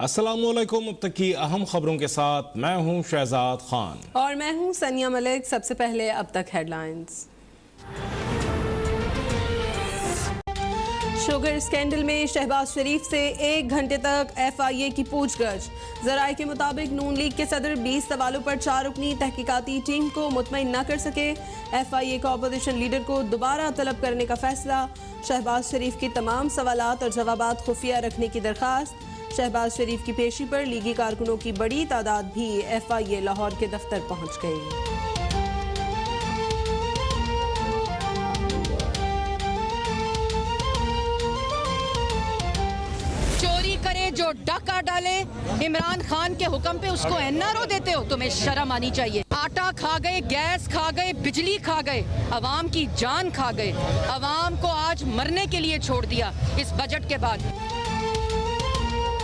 अस्सलामुअलैकुम। अब तक की अहम खबरों के साथ मैं हूं शहजाद खान और मैं हूं सनिया मलिक। सबसे पहले अब तक हेडलाइंस। शुगर स्कैंडल में शहबाज शरीफ से 1 घंटे तक FIA की पूछगछ। जराये के मुताबिक नून लीग के सदर 20 सवालों पर 4 रुकनी तहकीकाती टीम को मुतमईन न कर सके। FIA का अपोजिशन लीडर को दोबारा तलब करने का फैसला। शहबाज शरीफ की तमाम सवालात और जवाबात खुफिया रखने की दरखास्त। शहबाज शरीफ की पेशी पर लीगी कारकुनों की बड़ी तादाद भी FIA लाहौर के दफ्तर पहुंच गई। चोरी करे जो डाका डाले, इमरान खान के हुक्म पे उसको NRO देते हो, तुम्हें शर्म आनी चाहिए। आटा खा गए, गैस खा गए, बिजली खा गए, अवाम की जान खा गए, अवाम को आज मरने के लिए छोड़ दिया। इस बजट के बाद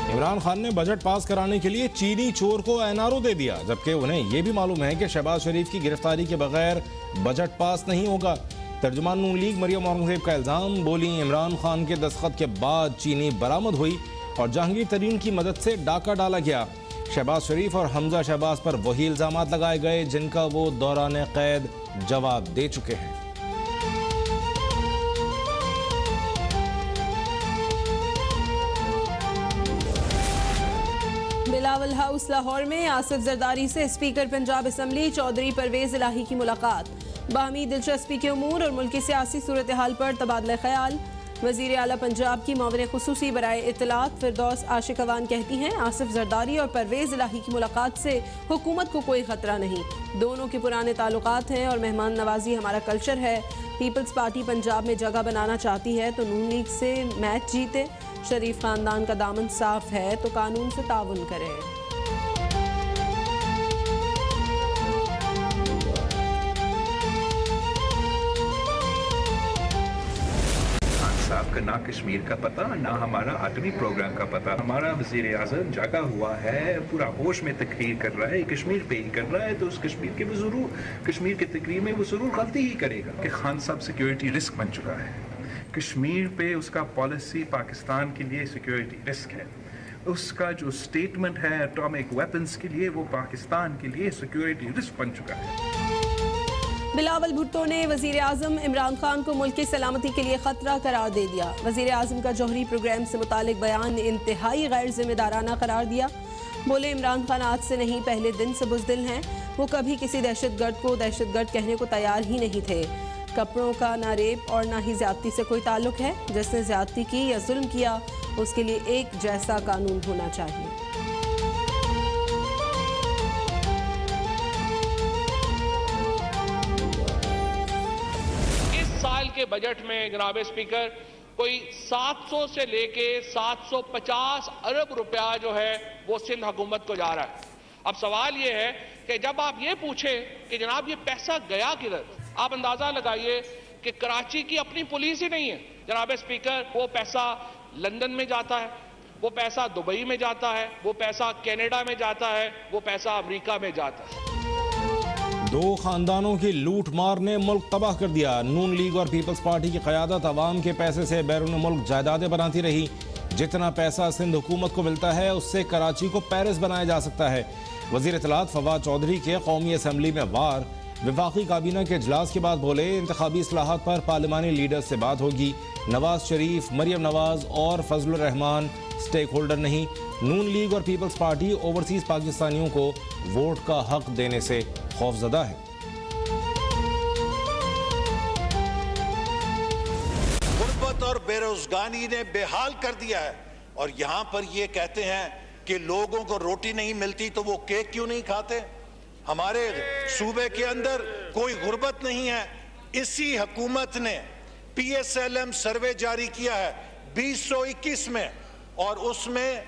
इमरान खान ने बजट पास कराने के लिए चीनी चोर को NRO दे दिया, जबकि उन्हें यह भी मालूम है कि शहबाज शरीफ की गिरफ्तारी के बगैर बजट पास नहीं होगा। तर्जुमान नून लीग मरियम औरंगजेब का इल्जाम, बोली इमरान खान के दस्तखत के बाद चीनी बरामद हुई और जहांगीर तरीन की मदद से डाका डाला गया। शहबाज शरीफ और हमजा शहबाज पर वही इल्जामात लगाए गए जिनका वो दौरान कैद जवाब दे चुके हैं। बिलावल हाउस लाहौर में आसिफ जरदारी से स्पीकर पंजाब असम्बली चौधरी परवेज इलाही की मुलाकात। बाहमी दिलचस्पी के उमूर और मुल्की सियासी सूरत हाल पर तबादला ख्याल। वजीर आला पंजाब की माविन खुसूसी बराए इत्तलात फिरदौस आशिक अवान कहती हैं आसिफ जरदारी और परवेज इलाही की मुलाकात से हुकूमत को कोई खतरा नहीं। दोनों के पुराने ताल्लुकात हैं और मेहमान नवाजी हमारा कल्चर है। पीपल्स पार्टी पंजाब में जगह बनाना चाहती है तो नून लीग से मैच जीते। शरीफ खानदान का दामन साफ है तो कानून से ताउन करे। साहब का ना कश्मीर का पता, ना हमारा आटमी प्रोग्राम का पता। हमारा वजीर आज़म जागा हुआ है, पूरा होश में तकरीर कर रहा है, कश्मीर पे ही कर रहा है, तो उस कश्मीर के वो जरूर कश्मीर की तकरीर में वो जरूर गलती ही करेगा कि खान साहब सिक्योरिटी रिस्क बन चुका है। कश्मीर पे उसका पॉलिसी पाकिस्तान के लिए सिक्योरिटी रिस्क है। उसका जो स्टेटमेंट है एटॉमिक वेपन्स के लिए, वो पाकिस्तान के लिए सिक्योरिटी रिस्क बन चुका है। बिलावल भुट्टो ने वजीर आज़म इमरान खान को मुल्क की सलामती के लिए खतरा करार दे दिया। वजीर आज़म का जौहरी प्रोग्राम से मुतालिक बयान इंतहाई गैर जिम्मेदाराना करार दिया। बोले इमरान खान आज से नहीं पहले दिन से बुज़दिल हैं। वो कभी किसी दहशतगर्द को दहशतगर्द कहने को तैयार ही नहीं थे। कपड़ों का ना रेप और ना ही ज्यादती से कोई ताल्लुक है। जिसने ज्यादती की या जुल्म किया उसके लिए एक जैसा कानून होना चाहिए। इस साल के बजट में जनाब स्पीकर कोई 700 से लेके 750 अरब रुपया जो है वो सिंध हुकूमत को जा रहा है। अब सवाल ये है कि जब आप ये पूछें कि जनाब ये पैसा गया किधर, आप अंदाजा लगाइए कि कराची की अपनी पुलिस ही नहीं है जनाब स्पीकर। वो पैसा लंदन में जाता है, वो पैसा दुबई में जाता है, वो पैसा कनाडा में जाता है, वो पैसा अमेरिका में जाता है। दो खानदानों की लूट मार ने मुल्क तबाह कर दिया। नून लीग और पीपल्स पार्टी की क़यादत अवाम के पैसे से बैरून मुल्क जायदादें बनाती रही। जितना पैसा सिंध हुकूमत को मिलता है उससे कराची को पेरिस बनाया जा सकता है। वज़ीर इत्तलात फवाद चौधरी के कौमी असम्बली में वार वफाकी काबीना के इजलास के बाद बोले इंतखाबी इस्लाहात पर पार्लिमानी लीडर्स से बात होगी। नवाज शरीफ, मरियम नवाज और फजलुर रहमान स्टेक होल्डर नहीं। नून लीग और पीपल्स पार्टी ओवरसीज पाकिस्तानियों को वोट का हक देने से खौफजदा है। गुर्बत और बेरोजगारी ने बेहाल कर दिया है और यहाँ पर ये कहते हैं कि लोगों को रोटी नहीं मिलती तो वो केक क्यों नहीं खाते। हमारे सूबे के अंदर कोई गुर्बत नहीं है। इसी हुकूमत ने PSLM सर्वे जारी किया है 2021 में और उसमें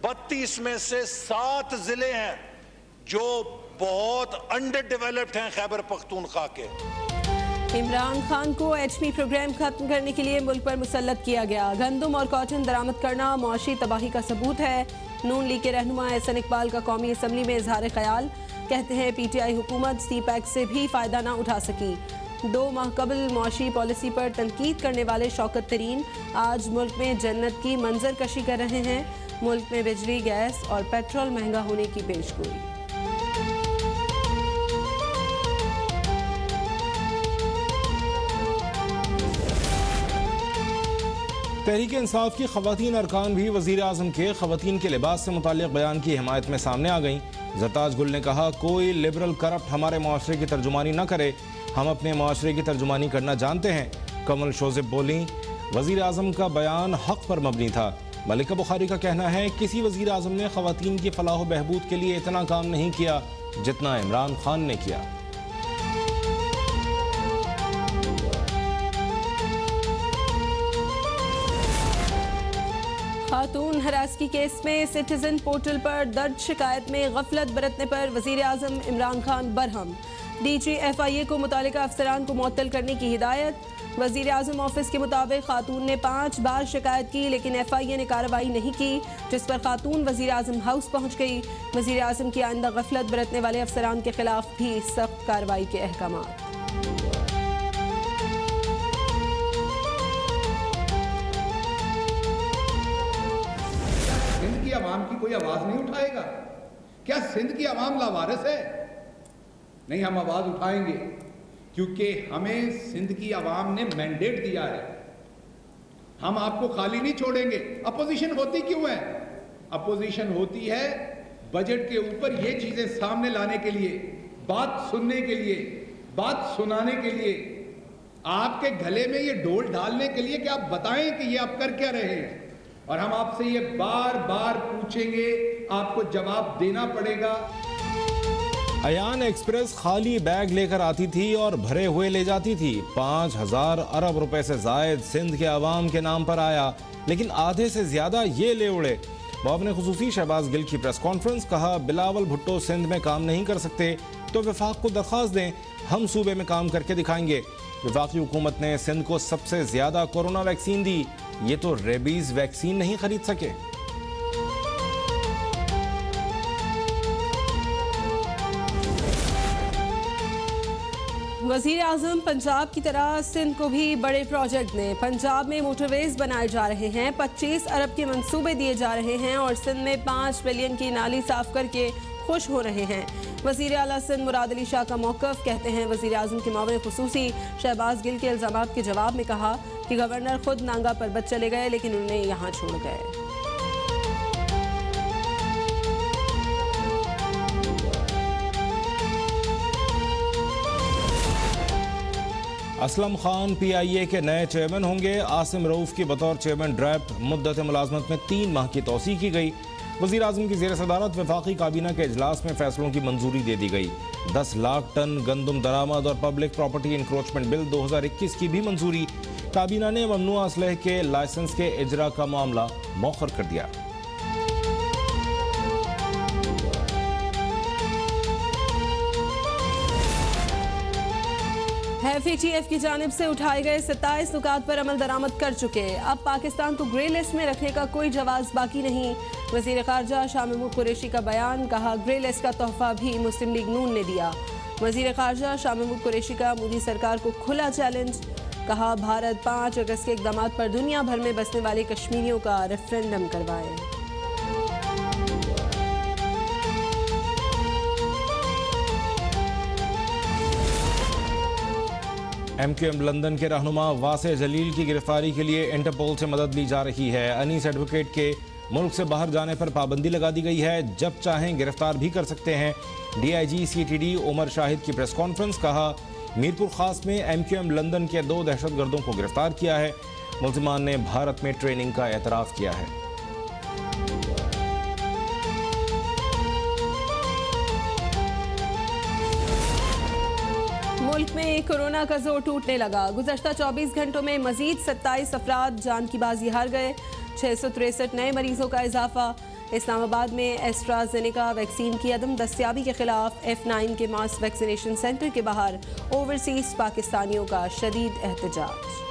32 में से 7 जिले हैं जो बहुत अंडर डेवलप्ड हैं खैबर पख्तूनख्वा के। इमरान खान को HP प्रोग्राम खत्म करने के लिए मुल्क पर मुसल्लत किया गया। गंदम और कॉटन दरामद करना मुआशी तबाही का सबूत है। नून लीग के रहनुमा एहसन इकबाल का कौमी असम्बली में इजहार ख्याल। कहते हैं PTI हुकूमत CPEC से भी फ़ायदा ना उठा सकी। 2 माह कबल मुआशी पॉलिसी पर तनकीद करने वाले शौकत तरीन आज मुल्क में जन्नत की मंजर कशी कर रहे हैं। मुल्क में बिजली, गैस और पेट्रोल महंगा होने की पेशगोई। तहरीक इंसाफ की खवातीन अरकान भी वज़ीर आज़म के खवातीन के लिबास से मुताल्लिक़ बयान की हिमायत में सामने आ गईं। ज़रताज गुल ने कहा, कोई लिबरल करप्ट हमारे माशरे की तर्जुमानी न करे, हम अपने माशरे की तर्जुमानी करना जानते हैं। कमल शोज़िब बोली, वज़ीर आज़म का बयान हक़ पर मबनी था। मलिका बुखारी का कहना है, किसी वज़ीर आज़म ने खवातीन की फलाह बहबूद के लिए इतना काम नहीं किया जितना इमरान खान ने किया। खातून हरासगी केस में सिटीजन पोर्टल पर दर्ज शिकायत में गफलत बरतने पर वज़ीर आज़म इमरान खान बरहम। DG FIA को मुतालिका अफसरान को मुअत्तल करने की हिदायत। वज़ीर आज़म ऑफिस के मुताबिक खातून ने 5 बार शिकायत की, लेकिन FIA ने कार्रवाई नहीं की, जिस पर खातून वज़ीर आज़म हाउस पहुँच गई। वज़ीर आज़म की आइंदा गफलत बरतने वाले अफसरान के खिलाफ भी सख्त कार्रवाई के अहकाम। सिंध की आवाम की कोई आवाज नहीं उठाएगा? क्या सिंध की आवाम लावारिस है? नहीं, हम आवाज उठाएंगे, क्योंकि हमें सिंध की आवाम ने मैंडेट दिया है। हम आपको खाली नहीं छोड़ेंगे। अपोजिशन होती क्यों है? अपोजिशन होती है बजट के ऊपर ये चीजें सामने लाने के लिए, बात सुनने के लिए, बात सुनाने के लिए, आपके गले में ये ढोल डालने के लिए कि आप बताएं कि ये आप कर क्या रहे हैं। और हम आपसे ये बार बार पूछेंगे, आपको जवाब देना पड़ेगा। अयान एक्सप्रेस खाली बैग लेकर आती थी और भरे हुए ले जाती थी। 5000 अरब रुपए से जायद सिंध के अवाम के नाम पर आया, लेकिन आधे से ज्यादा ये ले उड़े। मुआविन खुसूसी शहबाज गिल की प्रेस कॉन्फ्रेंस, कहा, बिलावल भुट्टो सिंध में काम नहीं कर सकते तो वफाक को दरख्वास्त दें, हम सूबे में काम करके दिखाएंगे। वफाकी हुकूमत ने सिंध को सबसे ज्यादा कोरोना वैक्सीन दी, ये तो रेबीज वैक्सीन नहीं खरीद सके। वज़ीर आज़म पंजाब की तरह सिंध को भी बड़े प्रोजेक्ट ने। पंजाब में मोटरवेज बनाए जा रहे हैं, 25 अरब के मंसूबे दिए जा रहे हैं और सिंध में 5 बिलियन की नाली साफ करके खुश हो रहे हैं। वज़ीर आला सिंध मुराद अली शाह का मौक़िफ़, कहते हैं, वज़ीर आज़म के मुआविन खुसूसी शहबाज गिल के इल्ज़ामात के जवाब में कहा कि गवर्नर खुद नांगा परबत चले गए, लेकिन उन्हें यहाँ छोड़ गए। असलम खान PIA के नए चेयरमैन होंगे। आसिम रऊफ की बतौर चेयरमैन ड्रैप मुद्दत मुलाजमत में 3 माह की तौसीह की गई। वज़ीर आज़म की ज़ेर सदारत वफाकी काबीना के इजलास में फैसलों की मंजूरी दे दी गई। 10 लाख टन गंदम दरामद और पब्लिक प्रॉपर्टी इंक्रोचमेंट बिल 2021 की भी मंजूरी। काबीना ने ममनुआ असलह के लाइसेंस के इजरा का मामला मौखर कर दिया। FATF की जानिब से उठाए गए 27 नुकात पर अमल दरामद कर चुके। अब पाकिस्तान को ग्रे लिस्ट में रखने का कोई जवाब बाकी नहीं। वज़ीर ख़ारजा शाह महमूद कुरैशी का बयान, कहा, ग्रे लिस्ट का तोहफा भी मुस्लिम लीग नून ने दिया। वज़ीर ख़ारजा शाह महमूद कुरैशी का मोदी सरकार को खुला चैलेंज, कहा, भारत 5 अगस्त के इक़दामात पर दुनिया भर में बसने वाले कश्मीरियों का रेफरेंडम करवाए। MQM लंदन के रहनुमा वासे जलील की गिरफ्तारी के लिए इंटरपोल से मदद ली जा रही है। अनीस एडवोकेट के मुल्क से बाहर जाने पर पाबंदी लगा दी गई है, जब चाहें गिरफ्तार भी कर सकते हैं। DIG CTD उमर शाहिद की प्रेस कॉन्फ्रेंस, कहा, मीरपुर खास में MQM लंदन के 2 दहशतगर्दों को गिरफ्तार किया है। मुल्ज़िमान ने भारत में ट्रेनिंग का एतराफ़ किया है। मुल्क में कोरोना का जोर टूटने लगा। गुज़श्ता 24 घंटों में मजीद 27 अफराद जान की बाजी हार गए। 663 नए मरीजों का इजाफा। इस्लामाबाद में एस्ट्राजेनेका वैक्सीन की अदम दस्तयाबी के खिलाफ F9 के मास वैक्सीनेशन सेंटर के बाहर ओवरसीज पाकिस्तानियों का शदीद एहतजाज।